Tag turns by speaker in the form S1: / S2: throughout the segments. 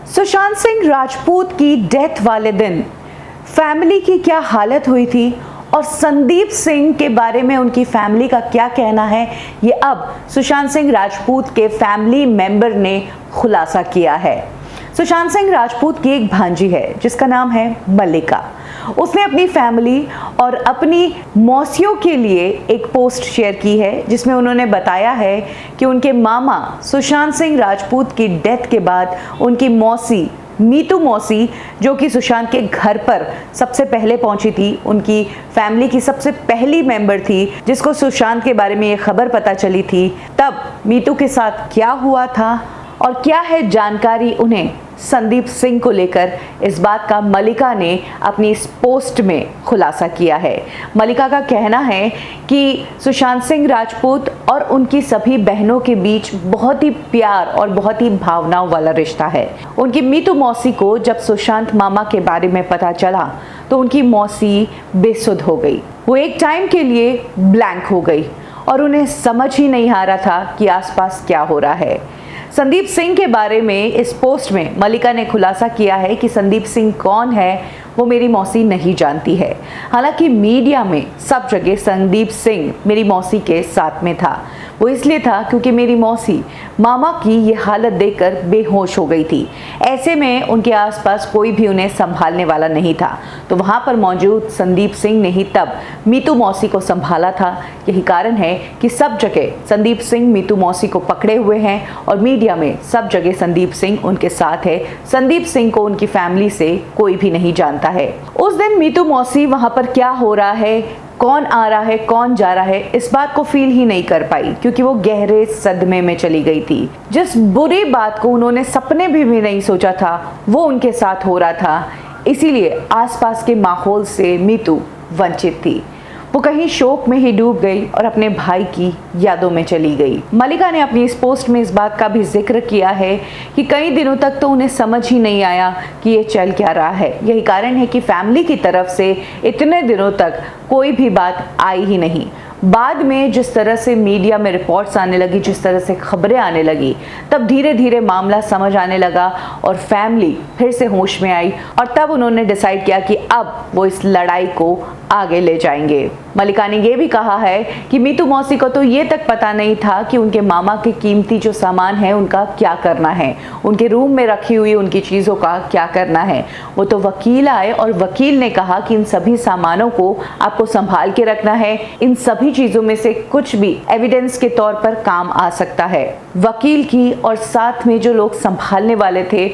S1: सुशांत सिंह राजपूत की डेथ वाले दिन फैमिली की क्या हालत हुई थी और संदीप सिंह के बारे में उनकी फैमिली का क्या कहना है, ये अब सुशांत सिंह राजपूत के फैमिली मेंबर ने खुलासा किया है। सुशांत सिंह राजपूत की एक भांजी है जिसका नाम है मल्लिका। उसने अपनी फैमिली और अपनी मौसियों के लिए एक पोस्ट शेयर की है जिसमें उन्होंने बताया है कि उनके मामा सुशांत सिंह राजपूत की डेथ के बाद उनकी मौसी मीतू मौसी, जो कि सुशांत के घर पर सबसे पहले पहुंची थी, उनकी फैमिली की सबसे पहली मेंबर थी जिसको सुशांत के बारे में ये खबर पता चली थी, तब मीतू के साथ क्या हुआ था और क्या है जानकारी उन्हें संदीप सिंह को लेकर, इस बात का मल्लिका ने अपनी इस पोस्ट में खुलासा किया है। मल्लिका का कहना है कि सुशांत सिंह राजपूत और उनकी सभी बहनों के बीच बहुत ही प्यार और बहुत ही भावनाओं वाला रिश्ता है। उनकी मीतू मौसी को जब सुशांत मामा के बारे में पता चला तो उनकी मौसी बेसुध हो गई। वो एक टाइम के लिए ब्लैंक हो गई और उन्हें समझ ही नहीं आ रहा था कि आसपास क्या हो रहा है। संदीप सिंह के बारे में इस पोस्ट में मल्लिका ने खुलासा किया है कि संदीप सिंह कौन है वो मेरी मौसी नहीं जानती है। हालांकि मीडिया में सब जगह संदीप सिंह मेरी मौसी के साथ में था। वो इसलिए था क्योंकि मेरी मौसी मामा की ये हालत देखकर बेहोश हो गई थी। ऐसे में उनके आसपास कोई भी उन्हें संभालने वाला नहीं था, तो वहां पर मौजूद संदीप सिंह ने ही तब मीतू मौसी को संभाला था। यही कारण है कि सब जगह संदीप सिंह मीतू मौसी को पकड़े हुए हैं और मीडिया में सब जगह संदीप सिंह उनके साथ है। संदीप सिंह को उनकी फैमिली से कोई भी नहीं जानता है। उस दिन मीतू मौसी वहां पर क्या हो रहा है, कौन आ रहा है, कौन जा रहा है, इस बात को फील ही नहीं कर पाई क्योंकि वो गहरे सदमे में चली गई थी। जिस बुरी बात को उन्होंने सपने भी नहीं सोचा था वो उनके साथ हो रहा था, इसीलिए आसपास के माहौल से मीतू वंचित थी। वो कहीं शोक में ही डूब गई और अपने भाई की यादों में चली गई। मल्लिका ने अपनी इस पोस्ट में इस बात का भी जिक्र किया है कि कई दिनों तक तो उन्हें समझ ही नहीं आया कि ये चल क्या रहा है। यही कारण है कि फैमिली की तरफ से इतने दिनों तक कोई भी बात आई ही नहीं। बाद में जिस तरह से मीडिया में रिपोर्ट्स आने लगी, जिस तरह से खबरें आने लगी, तब धीरे धीरे मामला समझ आने लगा और फैमिली फिर से होश में आई और तब उन्होंने डिसाइड किया कि अब वो इस लड़ाई को आगे ले जाएंगे। मल्लिका ने ये भी कहा है कि मीतू मौसी को तो ये तक पता नहीं था कि उनके मामा के कीमती जो सामान है उनका क्या करना है, उनके रूम में रखी हुई उनकी चीज़ों का क्या करना है। वो तो वकील आए और वकील ने कहा कि इन सभी सामानों को आपको संभाल के रखना है, इन सभी चीजों में से कुछ भी एविडेंस के तौर पर काम आ सकता है। वकील की और साथ में जो लोग संभालने वाले थे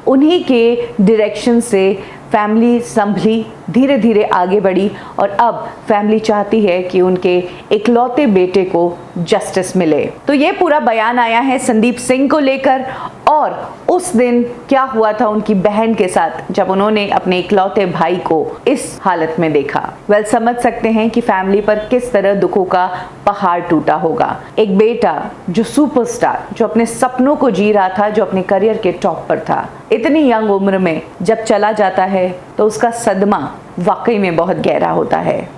S1: उन्हीं के डायरेक्शन से फैमिली संभली, धीरे धीरे आगे बढ़ी और अब फैमिली चाहती है कि उनके इकलौते बेटे को जस्टिस मिले। तो ये पूरा बयान आया है संदीप सिंह को लेकर और उस दिन क्या हुआ था उनकी बहन के साथ जब उन्होंने अपने इकलौते भाई को इस हालत में देखा। समझ सकते हैं कि फैमिली पर किस तरह दुखों का पहाड़ टूटा होगा। एक बेटा जो सुपरस्टार, जो अपने सपनों को जी रहा था, जो अपने करियर के टॉप पर था, इतनी यंग उम्र में जब चला जाता है तो उसका सदमा वाकई में बहुत गहरा होता है।